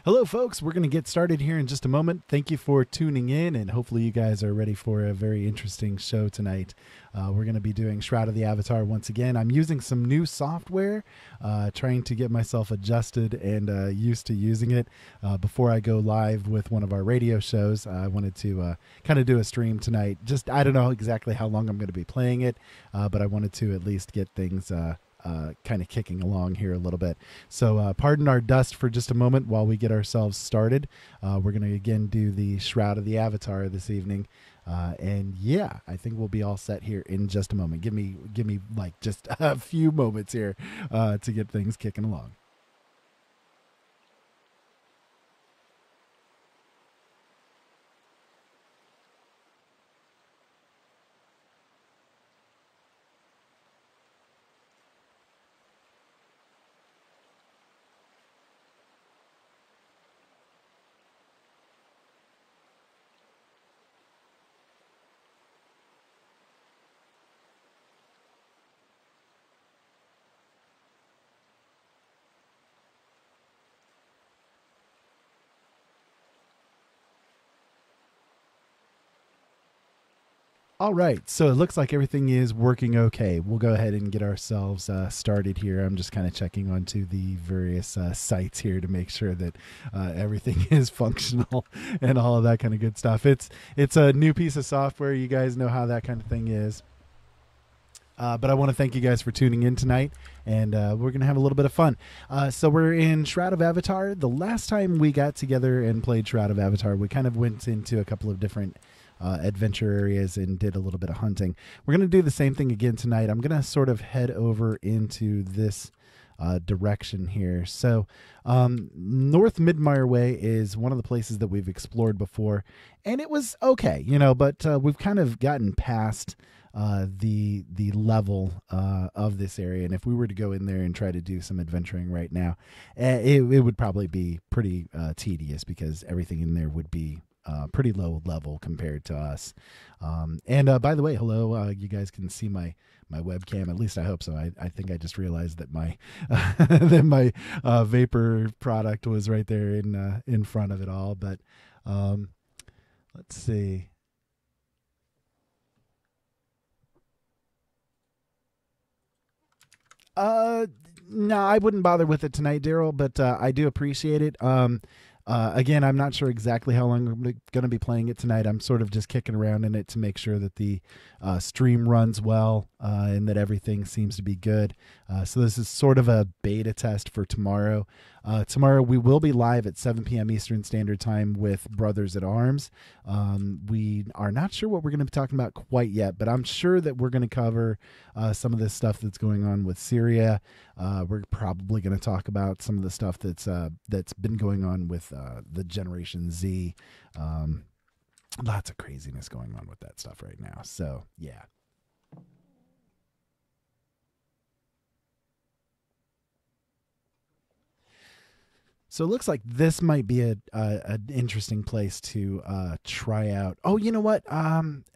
Hello, folks. We're going to get started here in just a moment. Thank you for tuning in, and hopefully you guys are ready for a very interesting show tonight. We're going to be doing Shroud of the Avatar once again. I'm using some new software, trying to get myself adjusted and used to using it before I go live with one of our radio shows. I wanted to kind of do a stream tonight. Just, I don't know exactly how long I'm going to be playing it, but I wanted to at least get things kind of kicking along here a little bit. So pardon our dust for just a moment while we get ourselves started. We're going to again do the Shroud of the Avatar this evening. And yeah, I think we'll be all set here in just a moment. Give me like just a few moments here to get things kicking along. All right, so it looks like everything is working okay. We'll go ahead and get ourselves started here. I'm just kind of checking onto the various sites here to make sure that everything is functional and all of that kind of good stuff. It's a new piece of software. You guys know how that kind of thing is. But I want to thank you guys for tuning in tonight, and we're going to have a little bit of fun. So we're in Shroud of Avatar. The last time we got together and played Shroud of Avatar, we kind of went into a couple of different adventure areas and did a little bit of hunting. We're going to do the same thing again tonight. I'm going to sort of head over into this direction here. So North Midmire Way is one of the places that we've explored before, and it was okay, but we've kind of gotten past the level of this area, and if we were to go in there and try to do some adventuring right now, it would probably be pretty tedious because everything in there would be pretty low level compared to us. And by the way, hello, you guys can see my webcam. At least I hope so. I think I just realized that my that my vapor product was right there in front of it all. But let's see. No, I wouldn't bother with it tonight, Daryl, but I do appreciate it. Again, I'm not sure exactly how long I'm going to be playing it tonight. I'm sort of just kicking around in it to make sure that the stream runs well and that everything seems to be good. So this is sort of a beta test for tomorrow. Tomorrow we will be live at 7 p.m. Eastern Standard Time with Brothers at Arms. We are not sure what we're going to be talking about quite yet, but I'm sure that we're going to cover some of this stuff that's going on with Syria. We're probably going to talk about some of the stuff that's been going on with the Generation Z. Lots of craziness going on with that stuff right now. So, yeah. So it looks like this might be an interesting place to try out. Oh, you know what?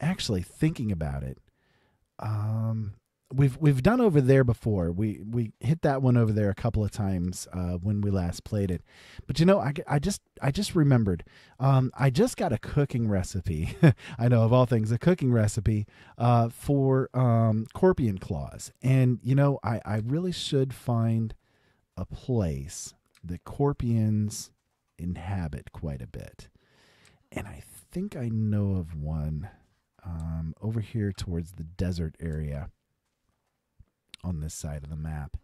Actually, thinking about it, we've done over there before. We hit that one over there a couple of times when we last played it. But I just remembered. I just got a cooking recipe. I know, of all things, a cooking recipe for Corpion claws, and I really should find a place that Corpions inhabit quite a bit. And I think I know of one over here towards the desert area on this side of the map.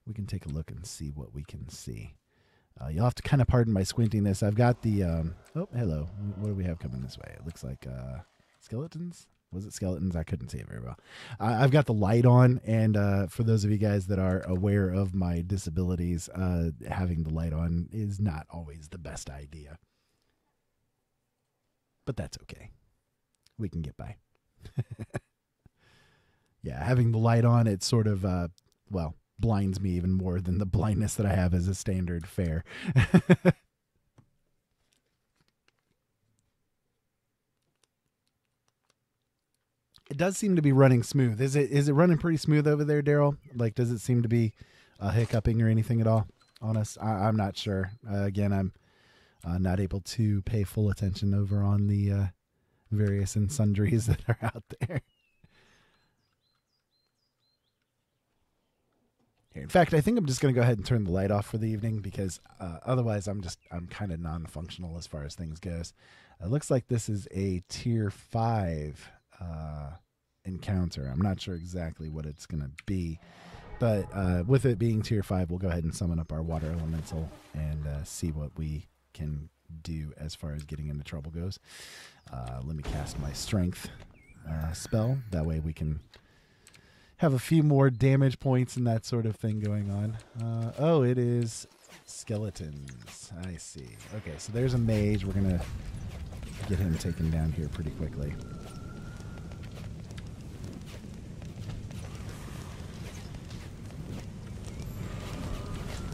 We can take a look and see what we can see. You'll have to kind of pardon my squintiness. I've got the... oh, hello. What do we have coming this way? It looks like skeletons. Was it skeletons? I couldn't see it very well. I've got the light on, and for those of you guys that are aware of my disabilities, having the light on is not always the best idea. But that's okay. We can get by. Yeah, having the light on, it sort of, blinds me even more than the blindness that I have as a standard fare. It does seem to be running smooth. Is it running pretty smooth over there, Daryl? Like, does it seem to be hiccuping or anything at all? I'm not sure. Again, I'm not able to pay full attention over on the various and sundries that are out there. Here. In fact, I think I'm just going to go ahead and turn the light off for the evening because otherwise I'm kind of non-functional as far as things goes. It looks like this is a tier 5 encounter. I'm not sure exactly what it's going to be, but with it being tier 5, we'll go ahead and summon up our water elemental and see what we can do as far as getting into trouble goes. Let me cast my strength spell. That way we can have a few more damage points and that sort of thing going on. Oh, it is skeletons. I see. Okay, so there's a mage. We're going to get him taken down here pretty quickly.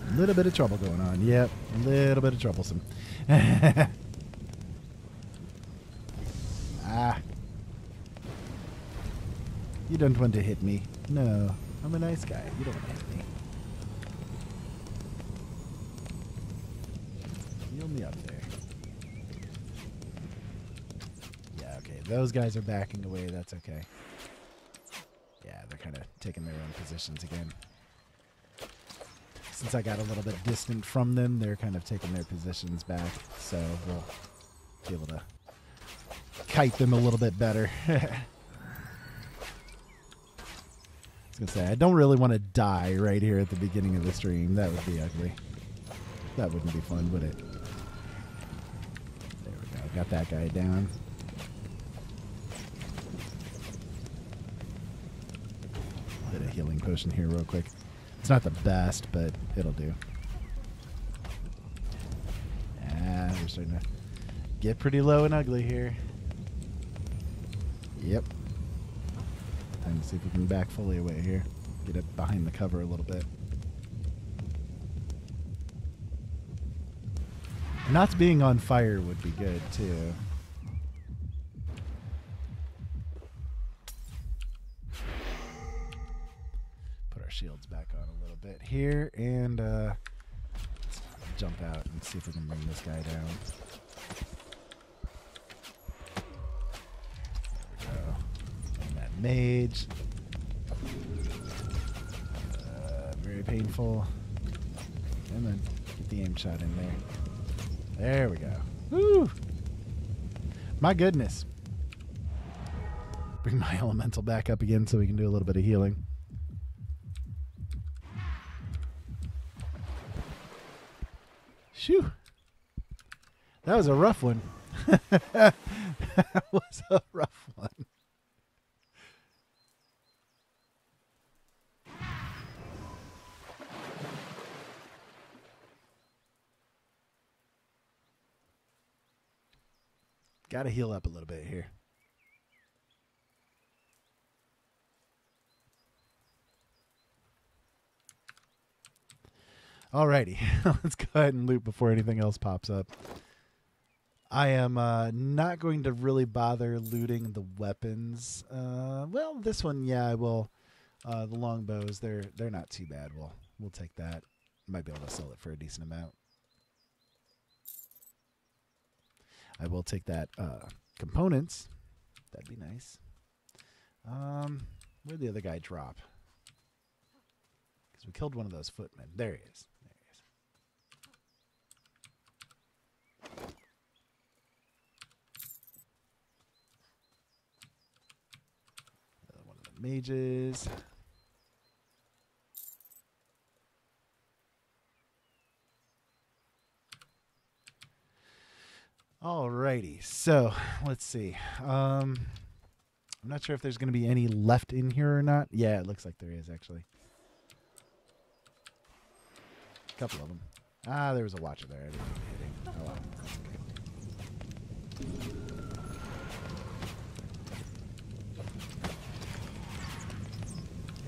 A little bit of trouble going on. Yep, a little bit of troublesome. Ah. You don't want to hit me. No, I'm a nice guy. You don't want to hit me. Heal me up there. Yeah, okay. Those guys are backing away. That's okay. Yeah, they're kind of taking their own positions again. Since I got a little bit distant from them, they're kind of taking their positions back. So we'll be able to kite them a little bit better. I was going to say, I don't really want to die right here at the beginning of the stream. That would be ugly. That wouldn't be fun, would it? There we go. Got that guy down. Hit a healing potion here real quick. It's not the best, but it'll do. Ah, we're starting to get pretty low and ugly here. Yep. Time to see if we can back fully away here. Get it behind the cover a little bit. Not being on fire would be good, too. Put our shields back on a little bit here, and let's jump out and see if we can bring this guy down. Mage. Very painful. And then get the aim shot in there. There we go. Woo! My goodness. Bring my elemental back up again so we can do a little bit of healing. Shoo! That was a rough one. That was a rough one. Got to heal up a little bit here. Alrighty, let's go ahead and loot before anything else pops up. I am not going to really bother looting the weapons. Well, this one, yeah, I will. The longbows, they're not too bad. We'll take that. Might be able to sell it for a decent amount. I will take that components. That'd be nice. Where'd the other guy drop? Because we killed one of those footmen. There he is. Another one of the mages. Alrighty, so let's see. I'm not sure if there's going to be any left in here or not. Yeah, it looks like there is, actually. A couple of them. Ah, there was a watcher there. I didn't even hit him. Oh, well.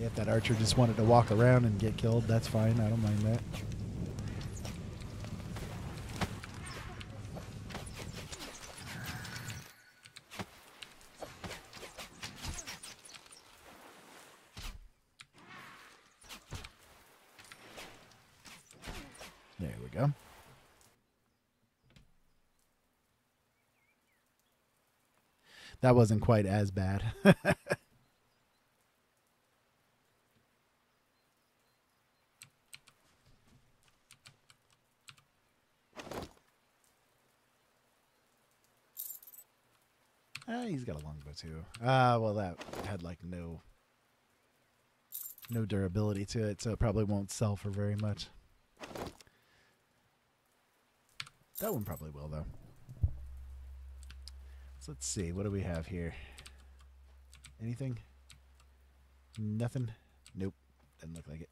If that archer just wanted to walk around and get killed, that's fine. I don't mind that. go. That wasn't quite as bad. He's got a longbow too. Well, that had like no durability to it, so it probably won't sell for very much. That one probably will, though. So let's see. What do we have here? Anything? Nothing? Nope. Doesn't look like it.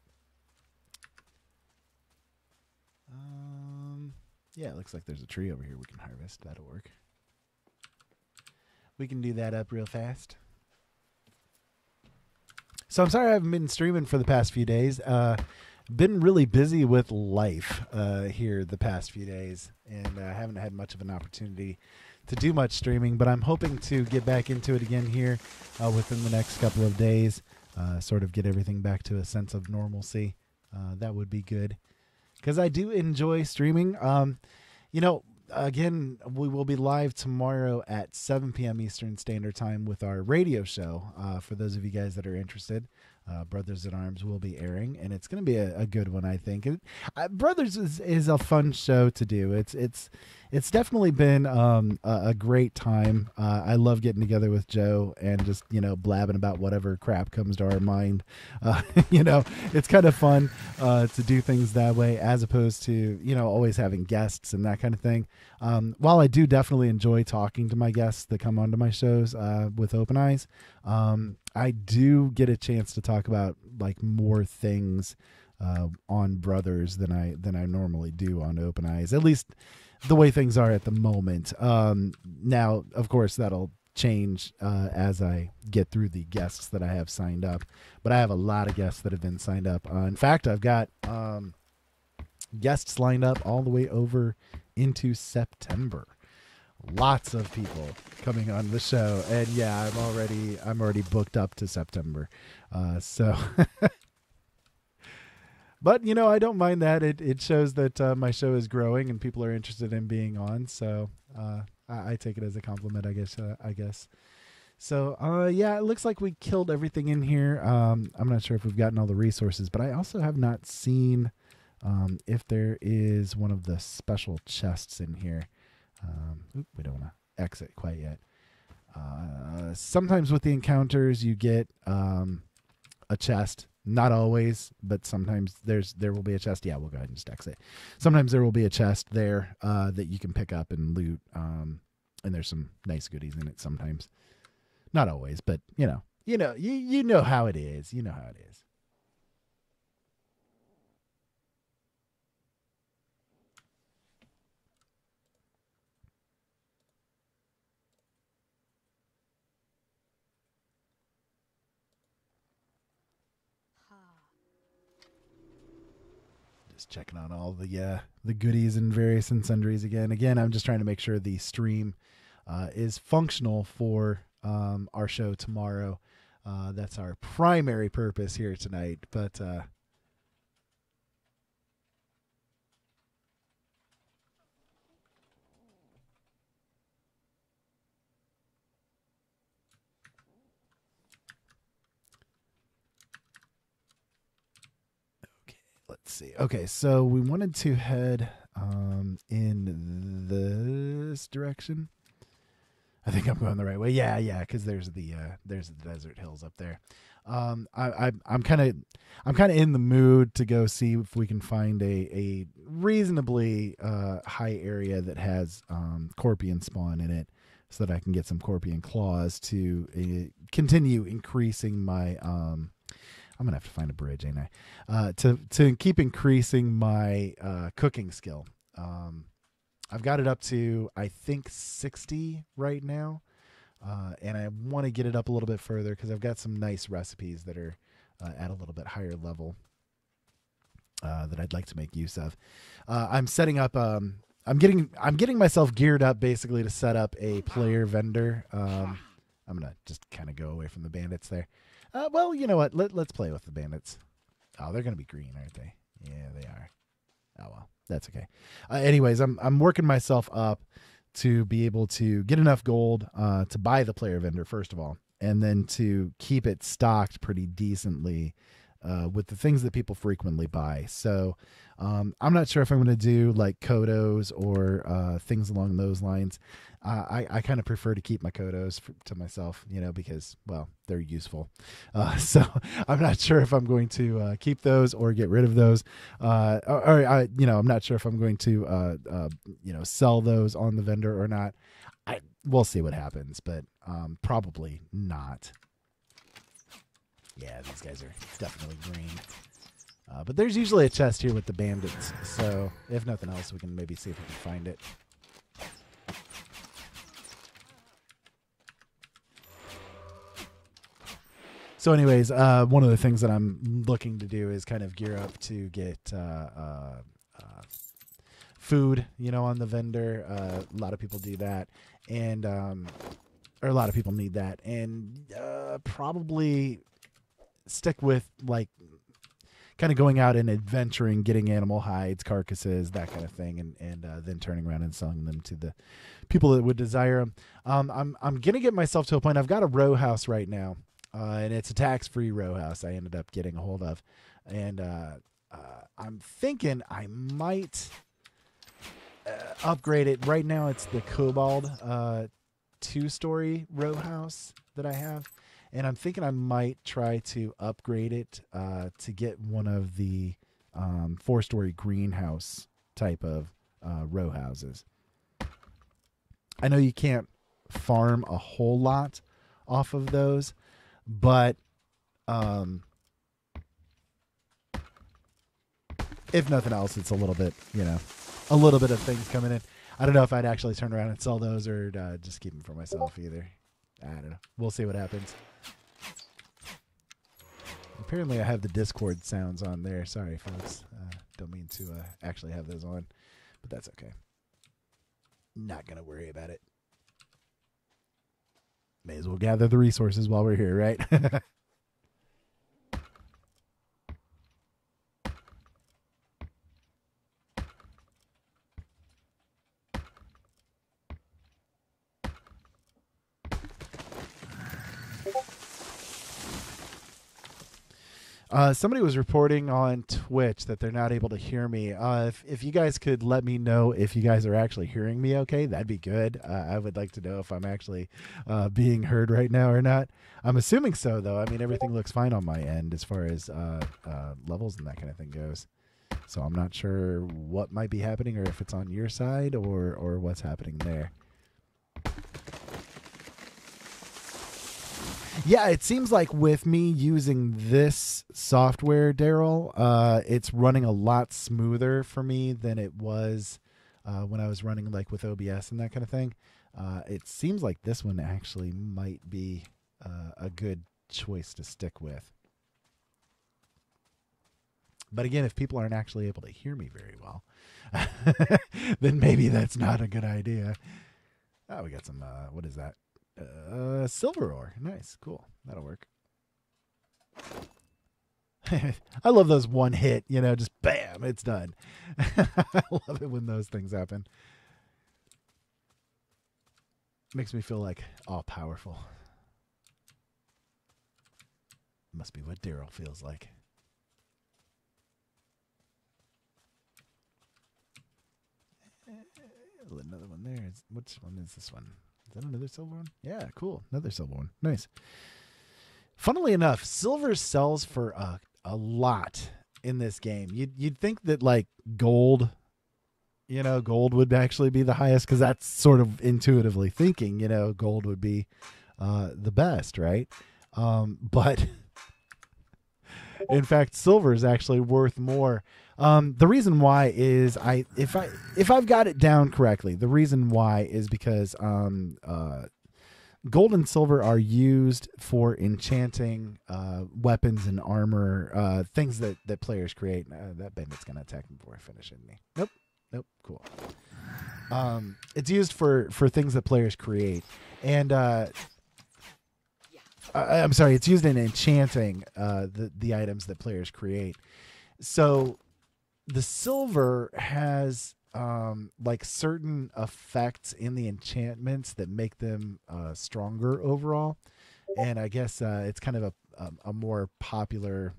Yeah, it looks like there's a tree over here we can harvest. That'll work. We can do that up real fast. So I'm sorry I haven't been streaming for the past few days. Been really busy with life here the past few days, and I haven't had much of an opportunity to do much streaming, but I'm hoping to get back into it again here within the next couple of days, sort of get everything back to a sense of normalcy. That would be good, because I do enjoy streaming. You know, again, we will be live tomorrow at 7 p.m. Eastern Standard Time with our radio show. For those of you guys that are interested, Brothers at Arms will be airing, and it's going to be a good one, I think. Brothers is a fun show to do. It's definitely been a great time. I love getting together with Joe and just, you know, blabbing about whatever crap comes to our mind. You know, it's kind of fun to do things that way, as opposed to, you know, always having guests and that kind of thing. While I do definitely enjoy talking to my guests that come onto my shows with Open Eyes, I do get a chance to talk about like more things on Brothers than I normally do on Open Eyes, at least the way things are at the moment. Now, of course, that'll change as I get through the guests that I have signed up, but I have a lot of guests that have been signed up. In fact, I've got guests lined up all the way over into September. Lots of people coming on the show, and yeah, I'm already booked up to September. So but, you know, I don't mind that. It shows that my show is growing and people are interested in being on. So I take it as a compliment, I guess. So, yeah, it looks like we killed everything in here. I'm not sure if we've gotten all the resources, but I also have not seen if there is one of the special chests in here. We don't want to exit quite yet. Sometimes with the encounters, you get a chest. Not always, but sometimes there will be a chest. Yeah, we'll go ahead and just exit. Sometimes there will be a chest there that you can pick up and loot, and there's some nice goodies in it sometimes. Not always, but you know how it is. You know how it is. Just checking on all the goodies and various and sundries again. Again, I'm just trying to make sure the stream is functional for our show tomorrow. That's our primary purpose here tonight. But let's see. Okay, so we wanted to head in this direction. I think I'm going the right way. Yeah, because there's the desert hills up there. I'm kind of in the mood to go see if we can find a reasonably high area that has Corpion spawn in it, so that I can get some Corpion claws to continue increasing my. I'm gonna have to find a bridge, ain't I? To keep increasing my cooking skill. I've got it up to, I think, 60 right now, and I want to get it up a little bit further because I've got some nice recipes that are at a little bit higher level that I'd like to make use of. I'm setting up. I'm getting myself geared up basically to set up a player vendor. I'm gonna just kind of go away from the bandits there. Well, you know what? Let's play with the bandits. Oh, they're gonna be green, aren't they? Yeah, they are. Oh well, that's okay. Anyways, I'm working myself up to be able to get enough gold to buy the player vendor first of all, and then to keep it stocked pretty decently with the things that people frequently buy. So I'm not sure if I'm going to do like Kodos or things along those lines. I kind of prefer to keep my Kodos to myself, because, well, they're useful. So I'm not sure if I'm going to keep those or get rid of those. I'm not sure if I'm going to, sell those on the vendor or not. We'll see what happens, but probably not. Yeah, these guys are definitely green. But there's usually a chest here with the bandits, so if nothing else, we can maybe see if we can find it. So anyways, one of the things that I'm looking to do is kind of gear up to get food, on the vendor. A lot of people do that, and or a lot of people need that, and probably stick with like kind of going out and adventuring, getting animal hides, carcasses, that kind of thing, and then turning around and selling them to the people that would desire them. I'm gonna get myself to a point. I've got a row house right now, and it's a tax-free row house I ended up getting a hold of, and I'm thinking I might upgrade it. Right now it's the Cobalt 2-story row house that I have. And I'm thinking I might try to upgrade it to get one of the 4-story greenhouse type of row houses. I know you can't farm a whole lot off of those, but if nothing else, it's a little bit, a little bit of things coming in. I don't know if I'd actually turn around and sell those or just keep them for myself either. I don't know. We'll see what happens. Apparently I have the Discord sounds on there. Sorry, folks. Don't mean to actually have those on, but that's okay. Not going to worry about it. May as well gather the resources while we're here, right? Somebody was reporting on Twitch that they're not able to hear me. If you guys could let me know if you guys are actually hearing me okay, that'd be good. I would like to know if I'm actually being heard right now or not. I'm assuming so, though. I mean, everything looks fine on my end as far as levels and that kind of thing goes. So I'm not sure what might be happening or if it's on your side or what's happening there. Yeah, it seems like with me using this software, Daryl, it's running a lot smoother for me than it was when I was running like with OBS and that kind of thing. It seems like this one actually might be a good choice to stick with. But again, if people aren't actually able to hear me very well, then maybe that's not a good idea. Oh, we got some, what is that? Silver ore. Nice. Cool. That'll work. I love those one hit, just bam, it's done. I love it when those things happen. Makes me feel like all powerful. Must be what Daryl feels like. Another one there. Which one is this one? Is that another silver one? Yeah, cool. Another silver one. Nice. Funnily enough, silver sells for a lot in this game. You'd think that like gold, gold would actually be the highest because that's sort of intuitively thinking, gold would be the best, right? But in fact, silver is actually worth more. The reason why is if I've got it down correctly, the reason why is because gold and silver are used for enchanting weapons and armor, things that players create. That bandit's gonna attack me before I finish, isn't he? Nope. Cool. It's used for things that players create, and I'm sorry, it's used in enchanting the items that players create. So the silver has like certain effects in the enchantments that make them stronger overall, and I guess it's kind of a more popular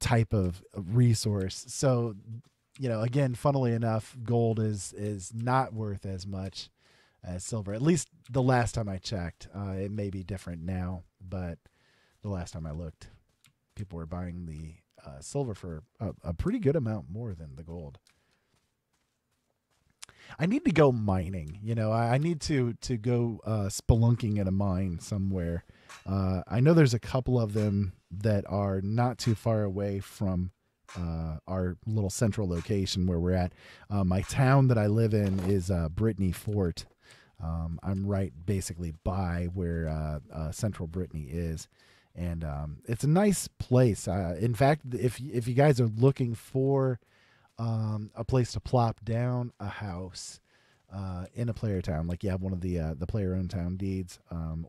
type of resource. So, again, funnily enough, gold is not worth as much as silver. At least the last time I checked. It may be different now, but the last time I looked, people were buying the silver for a pretty good amount more than the gold. I need to go mining. I need to go spelunking at a mine somewhere. I know there's a couple of them that are not too far away from our little central location where we're at. My town that I live in is Brittany Fort. I'm right basically by where central Brittany is. And it's a nice place. In fact, if you guys are looking for a place to plop down a house in a player town, like you have one of the player-owned town deeds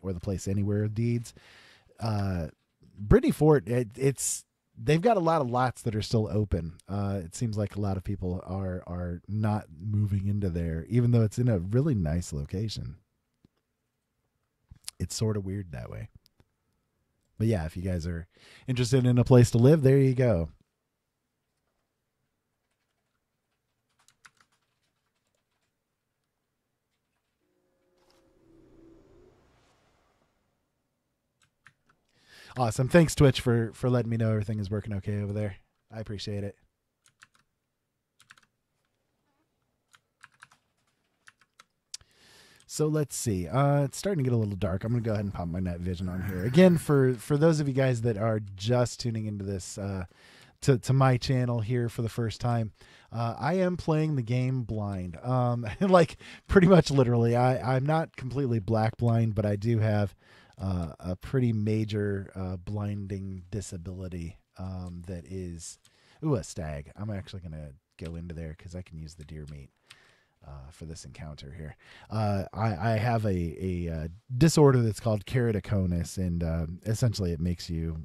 or the place anywhere deeds, Brittany Fort, they've got a lot of lots that are still open. It seems like a lot of people are not moving into there, even though it's in a really nice location. It's sort of weird that way. But yeah, if you guys are interested in a place to live, there you go. Awesome. Thanks, Twitch, for letting me know everything is working okay over there. I appreciate it. So let's see. It's starting to get a little dark. I'm going to go ahead and pop my night vision on here. Again, for those of you guys that are just tuning into this, to my channel here for the first time, I am playing the game blind. Like pretty much literally. I'm not completely black blind, but I do have a pretty major blinding disability that is... Ooh, a stag. I'm actually going to go into there because I can use the deer meat. For this encounter here. I have a disorder that's called keratoconus, and essentially it makes you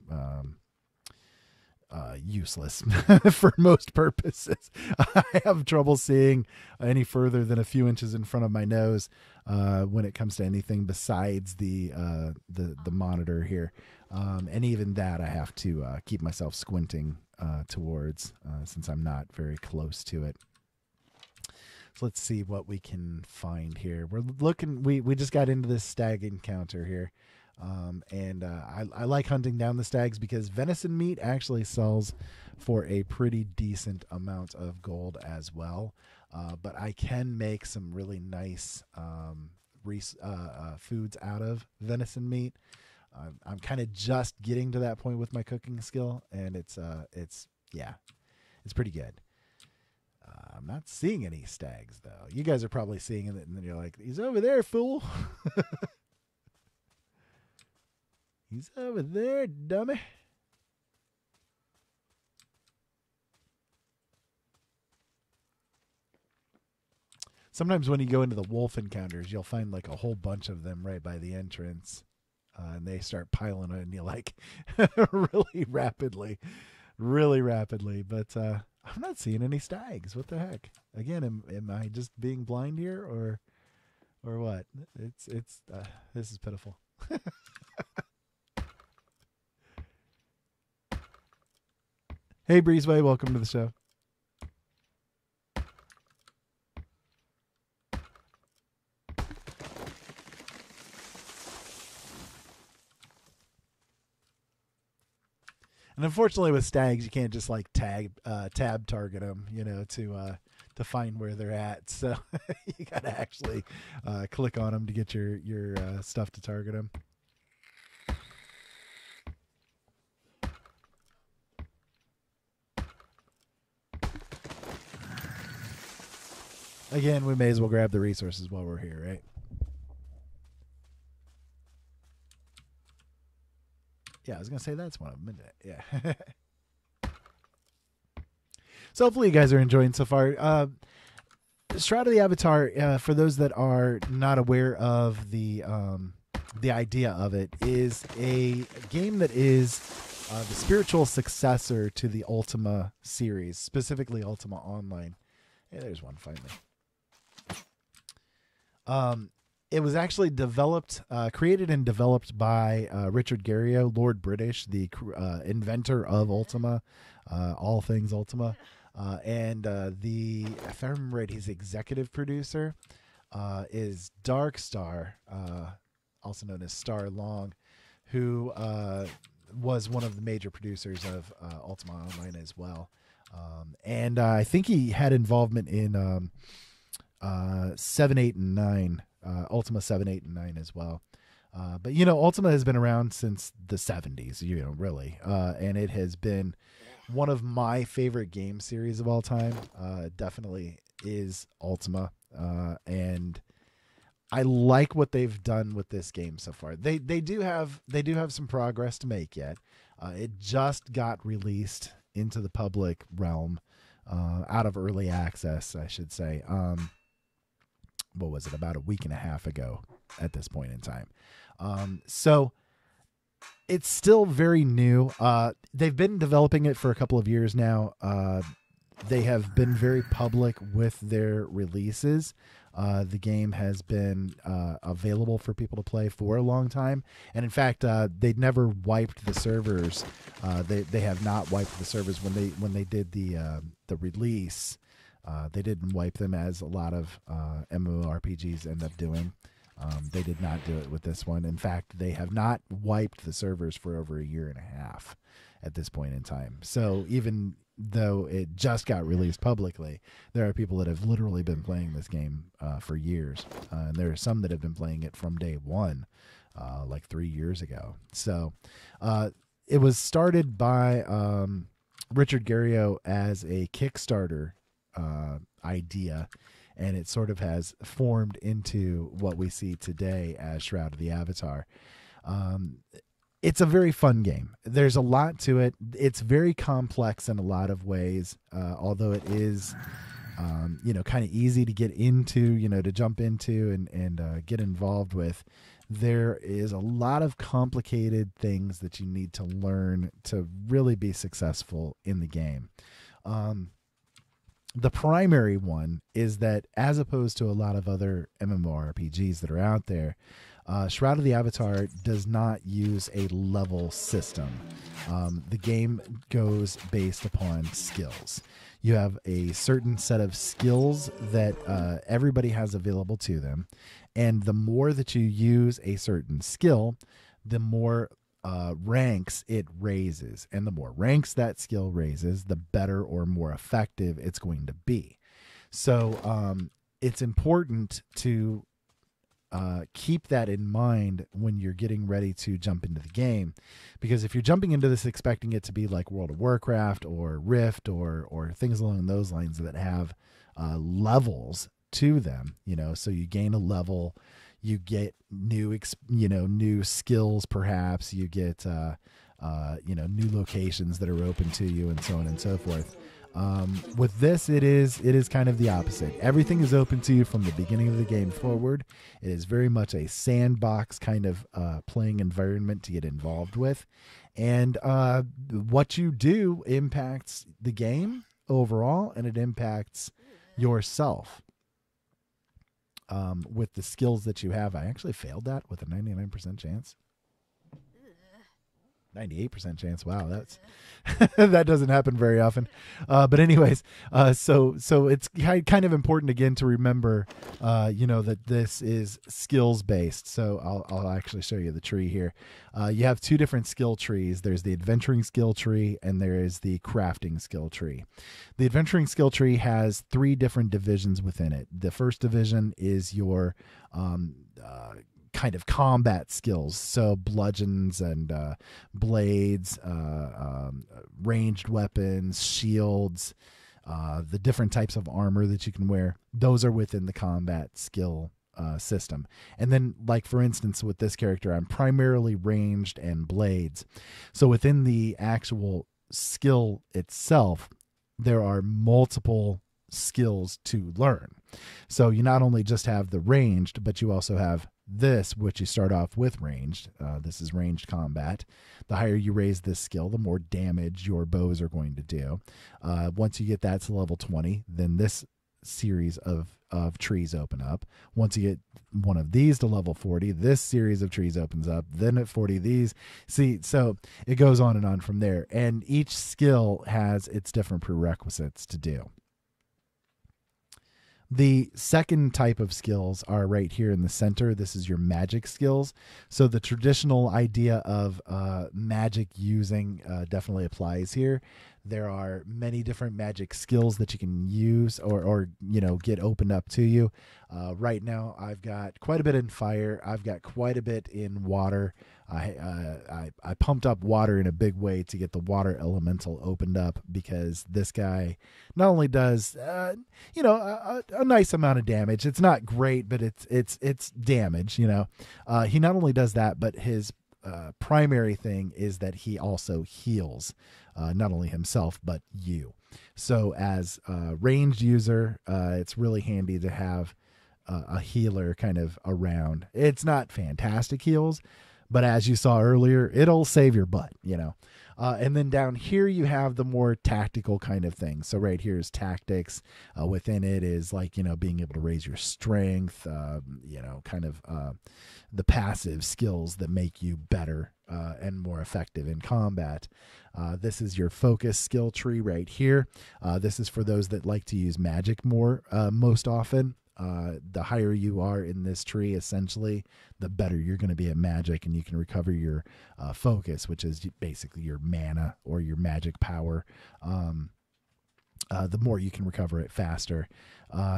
useless for most purposes. I have trouble seeing any further than a few inches in front of my nose when it comes to anything besides the monitor here, and even that I have to keep myself squinting towards since I'm not very close to it. So let's see what we can find here. We're looking. We just got into this stag encounter here, and I like hunting down the stags because venison meat actually sells for a pretty decent amount of gold as well. But I can make some really nice foods out of venison meat. I'm kind of just getting to that point with my cooking skill, and it's pretty good. I'm not seeing any stags, though. You guys are probably seeing it, and then you're like, he's over there, fool. He's over there, dummy. Sometimes when you go into the wolf encounters, you'll find like a whole bunch of them right by the entrance, and they start piling on you like really rapidly. But I'm not seeing any stags. What the heck? Again, am I just being blind here, or what? It's this is pitiful. Hey, Breezeway, welcome to the show. And unfortunately, with stags, you can't just like tab target them, to find where they're at. So you got to actually click on them to get your stuff to target them. Again, we may as well grab the resources while we're here, right? Yeah, I was going to say that's one of them, isn't it? Yeah. So hopefully you guys are enjoying so far. Shroud of the Avatar, for those that are not aware of the idea of it, is a game that is the spiritual successor to the Ultima series, specifically Ultima Online. Hey, there's one finally. It was actually created and developed by Richard Garriott, Lord British, the inventor of Ultima, all things Ultima. And if I remember right, his executive producer is Darkstar, also known as Star Long, who was one of the major producers of Ultima Online as well. And I think he had involvement in 7, 8, and 9, Ultima 7, 8, and 9 as well. But, Ultima has been around since the 70s, really. And it has been one of my favorite game series of all time. Definitely is Ultima. And I like what they've done with this game so far. They do have some progress to make yet. It just got released into the public realm, out of early access, I should say. What was it, about a week and a half ago at this point in time. So it's still very new. They've been developing it for a couple of years now. They have been very public with their releases. The game has been available for people to play for a long time. And in fact, they'd never wiped the servers. They have not wiped the servers when they did the release. They didn't wipe them, as a lot of MMORPGs end up doing. They did not do it with this one. In fact, they have not wiped the servers for over a year and a half at this point in time. So even though it just got released publicly, there are people that have literally been playing this game for years. And there are some that have been playing it from day one, like 3 years ago. So it was started by Richard Garriott as a Kickstarter idea, and it sort of has formed into what we see today as Shroud of the Avatar. It's a very fun game. There's a lot to it. It's very complex in a lot of ways, although it is kind of easy to get into, to jump into and get involved with. There is a lot of complicated things that you need to learn to really be successful in the game. The primary one is that, as opposed to a lot of other MMORPGs that are out there, Shroud of the Avatar does not use a level system. The game goes based upon skills. You have a certain set of skills that everybody has available to them, and the more that you use a certain skill, the more ranks it raises, and the more ranks that skill raises, the better or more effective it's going to be. So it's important to keep that in mind when you're getting ready to jump into the game, because if you're jumping into this expecting it to be like World of Warcraft or Rift or things along those lines that have levels to them, so you gain a level, you get new skills, perhaps you get new locations that are open to you, and so on and so forth. With this, it is kind of the opposite. Everything is open to you from the beginning of the game forward. It is very much a sandbox kind of playing environment to get involved with, and what you do impacts the game overall, and it impacts yourself. With the skills that you have. I actually failed that with a 99% chance. 98% chance. Wow, that's that doesn't happen very often. But anyways, so it's kind of important again to remember, that this is skills based. So I'll actually show you the tree here. You have two different skill trees. There's the adventuring skill tree, and there is the crafting skill tree. The adventuring skill tree has 3 different divisions within it. The first division is your kind of combat skills, so bludgeons and blades, ranged weapons, shields, the different types of armor that you can wear. Those are within the combat skill system. And then, like for instance, with this character, I'm primarily ranged and blades. So within the actual skill itself, there are multiple skills to learn. So you not only just have the ranged, but you also have this, which you start off with ranged. This is ranged combat. The higher you raise this skill, the more damage your bows are going to do. Once you get that to level 20, then this series of trees open up. Once you get one of these to level 40, this series of trees opens up. Then at 40, these. See, so it goes on and on from there. And each skill has its different prerequisites to do. The second type of skills are right here in the center. This is your magic skills. So the traditional idea of magic using definitely applies here. There are many different magic skills that you can use or get opened up to you. Right now, I've got quite a bit in fire. I've got quite a bit in water. I pumped up water in a big way to get the water elemental opened up, because this guy not only does a nice amount of damage. It's not great, but it's damage. He not only does that, but his primary thing is that he also heals not only himself but you. So as a ranged user, it's really handy to have a healer kind of around. It's not fantastic heals, but as you saw earlier, it'll save your butt, And then down here you have the more tactical kind of thing. So right here is tactics. Within it is being able to raise your strength, the passive skills that make you better and more effective in combat. This is your focus skill tree right here. This is for those that like to use magic more most often. The higher you are in this tree, essentially, the better you're going to be at magic, and you can recover your focus, which is basically your mana or your magic power. The more you can recover it faster.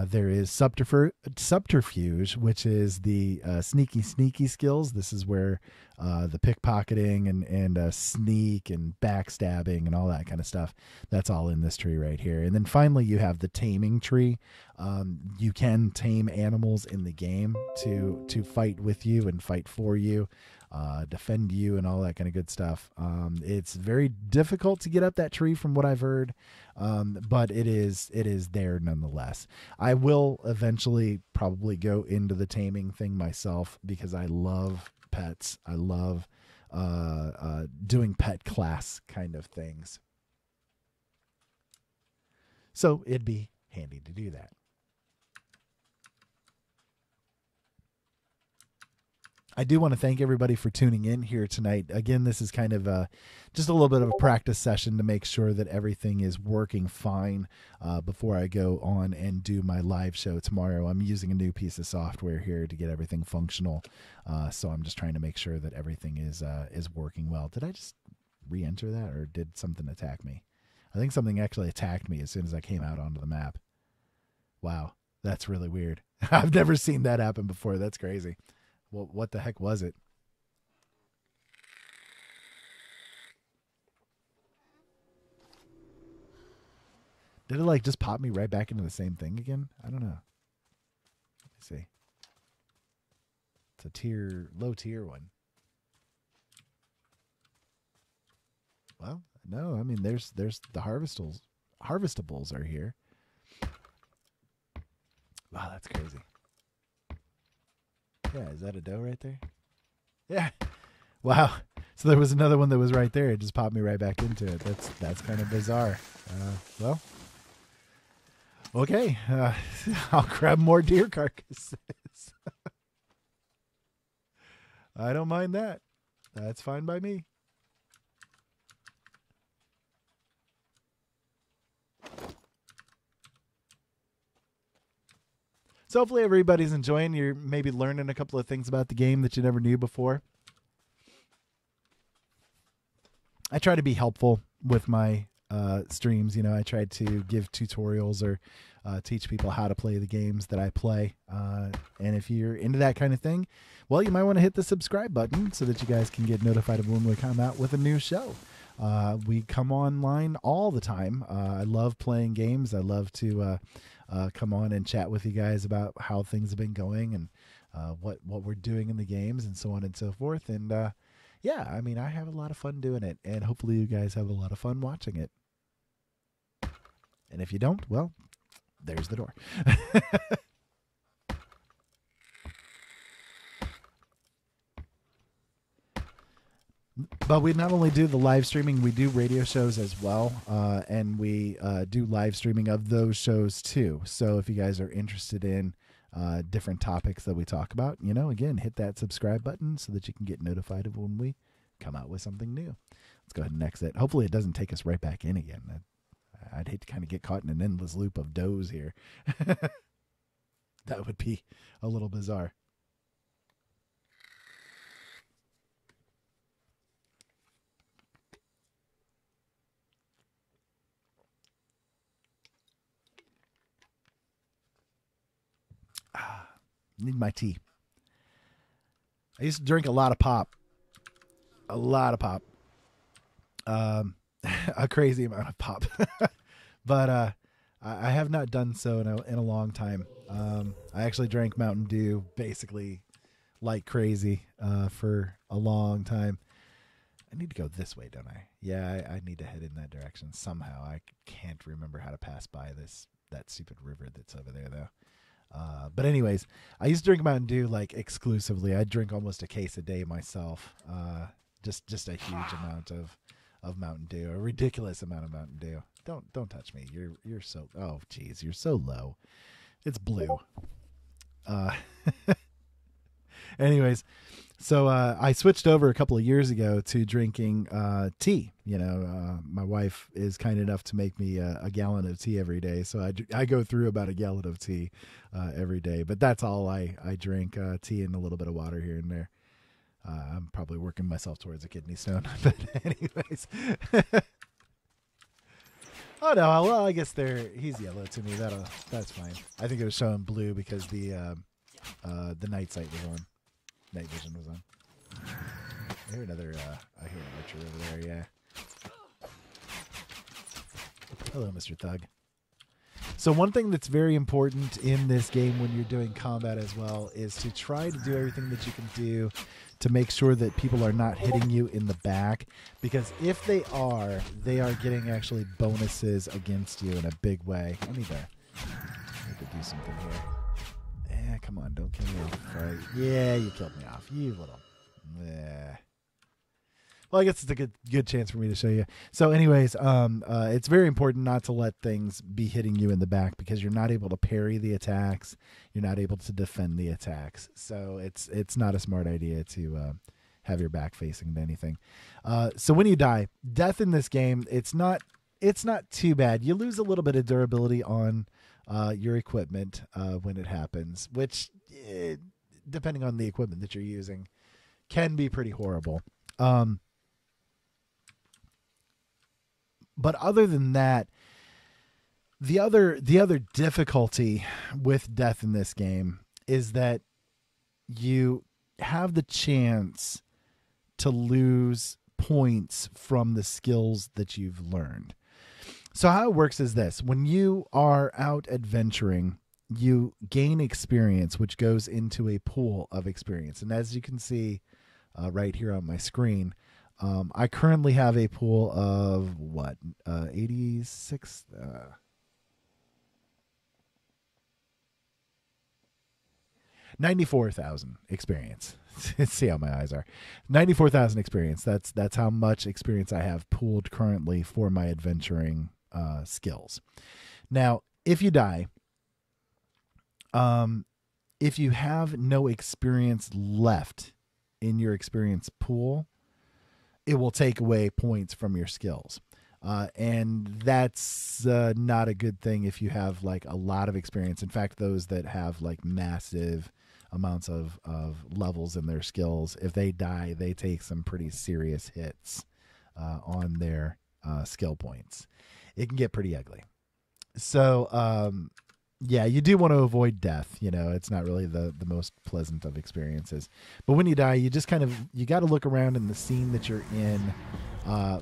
There is subterfuge, which is the sneaky skills. This is where the pickpocketing and sneak and backstabbing and all that kind of stuff, that's all in this tree right here. And then finally you have the taming tree. You can tame animals in the game to fight with you and fight for you, defend you and all that kind of good stuff. It's very difficult to get up that tree from what I've heard, but it is there nonetheless. I will eventually probably go into the taming thing myself, because I love pets. I love doing pet class kind of things. So it'd be handy to do that. I do want to thank everybody for tuning in here tonight. Again, this is kind of just a little bit of a practice session to make sure that everything is working fine before I go on and do my live show tomorrow. I'm using a new piece of software here to get everything functional, so I'm just trying to make sure that everything is working well. Did I just re-enter that, or did something attack me? I think something actually attacked me as soon as I came out onto the map. Wow, that's really weird. I've never seen that happen before. That's crazy. Well, what the heck was it? Did it just pop me right back into the same thing again? I don't know. Let's see. It's a low tier one. Well, no, I mean there's the harvestables are here. Wow, that's crazy. Yeah, is that a doe right there? Yeah. Wow. So there was another one that was right there. It just popped me right back into it. That's kind of bizarre. Well, okay. I'll grab more deer carcasses. I don't mind that. That's fine by me. So hopefully everybody's enjoying. You're maybe learning a couple of things about the game that you never knew before. I try to be helpful with my streams. I try to give tutorials or teach people how to play the games that I play. And if you're into that kind of thing, well, you might want to hit the subscribe button so that you guys can get notified of when we come out with a new show. We come online all the time. I love playing games. I love to come on and chat with you guys about how things have been going and what we're doing in the games and so on and so forth. And yeah, I mean, I have a lot of fun doing it, and hopefully you guys have a lot of fun watching it. And if you don't, well, there's the door. But we not only do the live streaming, we do radio shows as well, and we do live streaming of those shows too. So if you guys are interested in different topics that we talk about, again, hit that subscribe button so that you can get notified of when we come out with something new. Let's go ahead and exit. Hopefully it doesn't take us right back in again. I'd hate to kind of get caught in an endless loop of does here. That would be a little bizarre. Need my tea. I used to drink a lot of pop. A crazy amount of pop. But I have not done so in a long time. I actually drank Mountain Dew basically like crazy for a long time. I need to go this way, don't I? Yeah, I need to head in that direction somehow. I can't remember how to pass by that stupid river that's over there, though. But anyways, I used to drink Mountain Dew like exclusively. I drink almost a case a day myself. Just a huge amount of Mountain Dew, a ridiculous amount of Mountain Dew. Don't touch me. You're so, oh geez, you're so low. It's blue. Anyways, so I switched over a couple of years ago to drinking tea. My wife is kind enough to make me a gallon of tea every day. So I go through about a gallon of tea every day. But that's all I drink, tea and a little bit of water here and there. I'm probably working myself towards a kidney stone. But anyways. Oh, no. Well, I guess he's yellow to me. That's fine. I think it was showing blue because the night sight was on. Night vision was on. I hear another, I hear an archer over there, yeah. Hello, Mr. Thug. So one thing that's very important in this game when you're doing combat as well is to try to do everything that you can do to make sure that people are not hitting you in the back. Because if they are getting actually bonuses against you in a big way. I need to do something here. Come on, don't kill me off. Right? Yeah, you killed me off. You little. Well, I guess it's a good chance for me to show you. So anyways, it's very important not to let things be hitting you in the back because you're not able to parry the attacks. You're not able to defend the attacks. So it's not a smart idea to have your back facing to anything. So when you die, death in this game, it's not too bad. You lose a little bit of durability on your equipment when it happens, which, depending on the equipment that you're using, can be pretty horrible. But other than that, the other difficulty with death in this game is that you have the chance to lose points from the skills that you've learned. So how it works is this. When you are out adventuring, you gain experience, which goes into a pool of experience. And as you can see right here on my screen, I currently have a pool of 86... 94,000 experience. See how my eyes are. 94,000 experience. That's how much experience I have pooled currently for my adventuring skills. Now, if you die, if you have no experience left in your experience pool, it will take away points from your skills. And that's not a good thing if you have like a lot of experience. In fact, those that have like massive amounts of levels in their skills, if they die, they take some pretty serious hits on their skill points. It can get pretty ugly. So, yeah, you do want to avoid death. It's not really the most pleasant of experiences. But when you die, you just you got to look around in the scene that you're in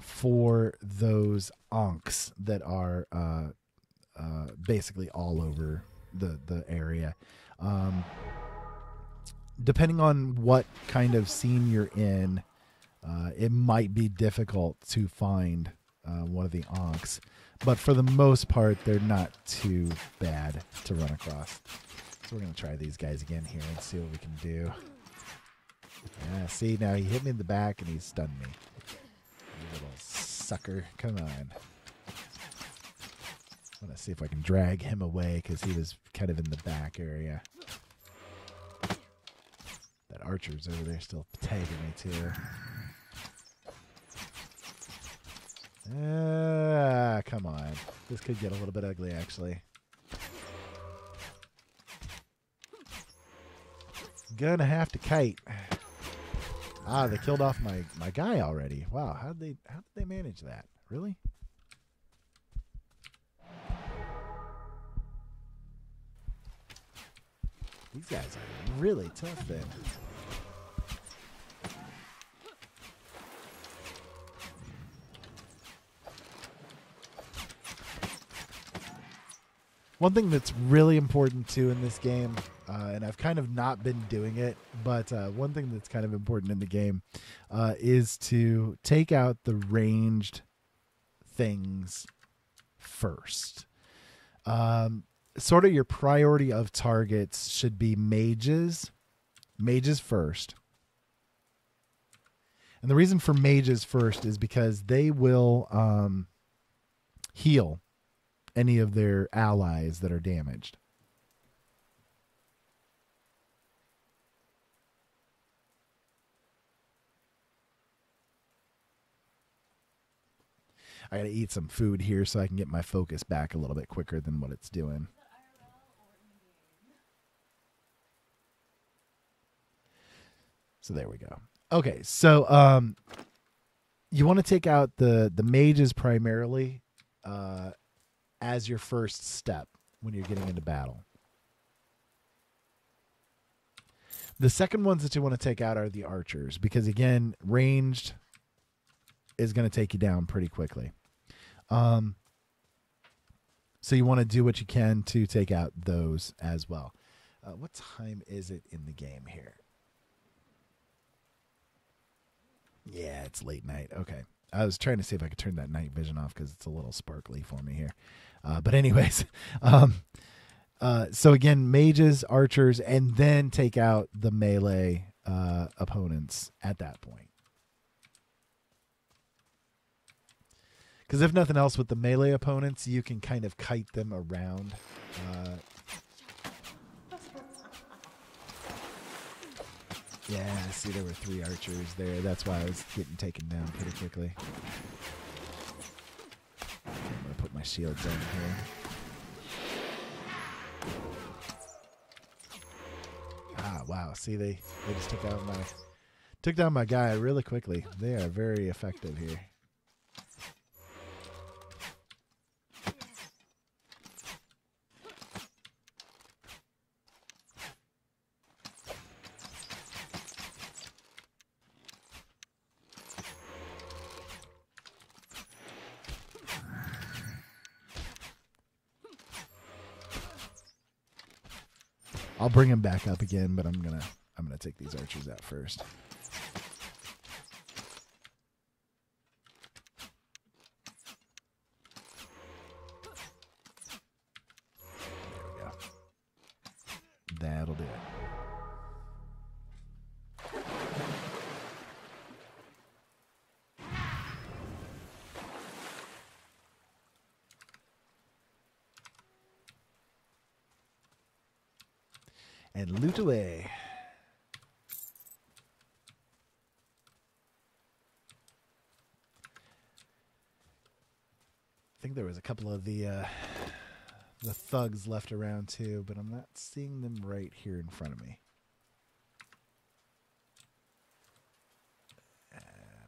for those onks that are basically all over the area. Depending on what kind of scene you're in, it might be difficult to find one of the onks. But for the most part, they're not too bad to run across. So we're going to try these guys again here and see what we can do. Yeah, see, now he hit me in the back and he stunned me. You little sucker. Come on. I want to see if I can drag him away because he was kind of in the back area. That archer's over there still tagging me too. Come on. This could get a little bit ugly, actually. Gonna have to kite. Ah, they killed off my guy already. Wow, how did they manage that? Really? These guys are really tough then. One thing that's really important too in this game, and I've kind of not been doing it, but one thing that's kind of important in the game is to take out the ranged things first. Sort of your priority of targets should be mages first. And the reason for mages first is because they will heal any of their allies that are damaged. I gotta eat some food here so I can get my focus back a little bit quicker than what it's doing. So there we go. Okay, so you want to take out the mages primarily as your first step when you're getting into battle. The second ones that you want to take out are the archers because, again, ranged is going to take you down pretty quickly. So you want to do what you can to take out those as well. What time is it in the game here? Yeah, it's late night. Okay. I was trying to see if I could turn that night vision off because it's a little sparkly for me here. But anyways, so again, mages, archers, and then take out the melee opponents at that point. Because if nothing else, with the melee opponents, you can kind of kite them around. Yeah, see, there were 3 archers there. That's why I was getting taken down pretty quickly. I'm going to put my shields on here. Ah, wow. See, they just took down my guy really quickly. They are very effective here. I'll bring him back up again, but I'm gonna take these archers out first. There we go. That'll do it. And loot away. I think there was a couple of the thugs left around too, but I'm not seeing them right here in front of me.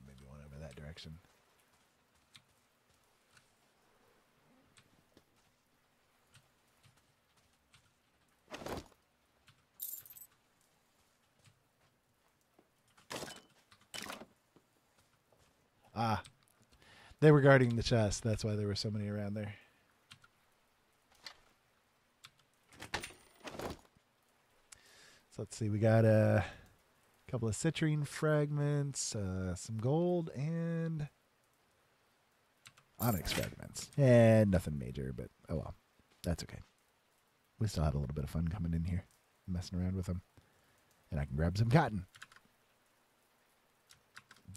Maybe one over that direction. Ah, they were guarding the chest. That's why there were so many around there. So let's see. We got a couple of citrine fragments, some gold, and on experiments. And nothing major, but oh well. That's okay. We still had a little bit of fun coming in here, messing around with them. And I can grab some cotton.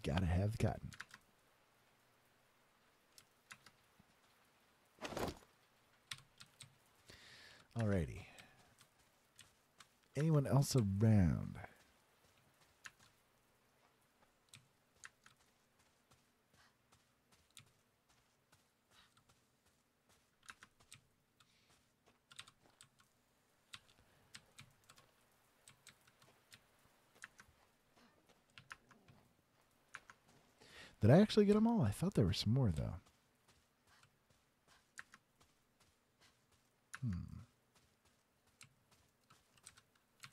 Gotta have the cotton. Alrighty. Anyone else around? Did I actually get them all? I thought there were some more, though. A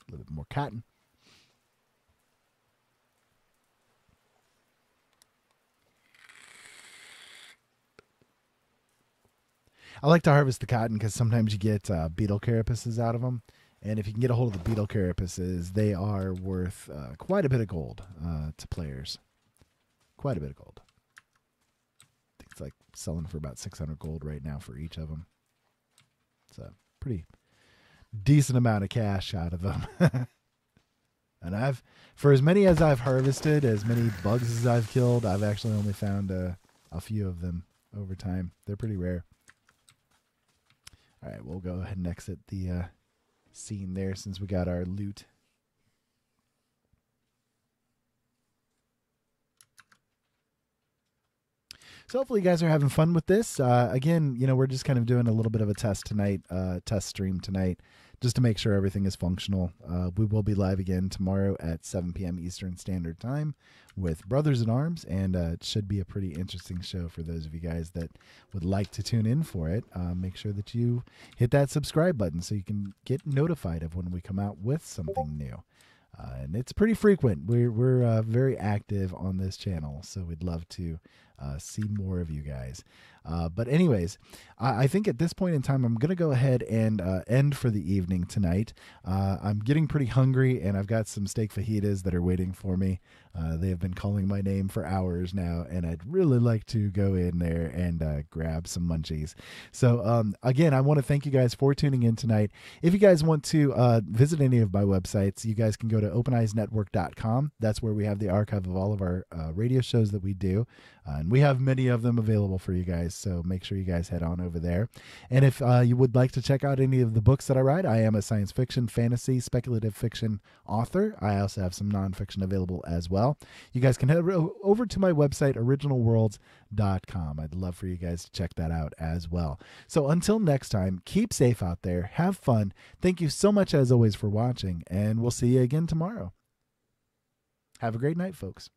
little bit more cotton. I like to harvest the cotton because sometimes you get beetle carapaces out of them. And if you can get a hold of the beetle carapaces, they are worth quite a bit of gold to players. Quite a bit of gold. I think it's like selling for about 600 gold right now for each of them. It's a pretty decent amount of cash out of them. And for as many as I've harvested, as many bugs as I've killed, I've actually only found a few of them over time. They're pretty rare. All right, we'll go ahead and exit the scene there since we got our loot. So hopefully you guys are having fun with this. Again, we're just kind of doing a little bit of a test tonight, test stream tonight, just to make sure everything is functional. We will be live again tomorrow at 7 p.m. Eastern Standard Time with Brothers in Arms, and it should be a pretty interesting show for those of you guys that would like to tune in for it. Make sure that you hit that subscribe button so you can get notified of when we come out with something new. And it's pretty frequent. We're very active on this channel, so we'd love to see more of you guys. But anyways, I think at this point in time, I'm going to go ahead and end for the evening tonight. I'm getting pretty hungry, and I've got some steak fajitas that are waiting for me. They have been calling my name for hours now, and I'd really like to go in there and grab some munchies. So again, I want to thank you guys for tuning in tonight. If you guys want to visit any of my websites, you guys can go to openeyesnetwork.com. That's where we have the archive of all of our radio shows that we do. And we have many of them available for you guys, so make sure you guys head on over there. And if you would like to check out any of the books that I write, I am a science fiction, fantasy, speculative fiction author. I also have some nonfiction available as well. You guys can head over to my website, originalworlds.com. I'd love for you guys to check that out as well. So until next time, keep safe out there. Have fun. Thank you so much, as always, for watching, and we'll see you again tomorrow. Have a great night, folks.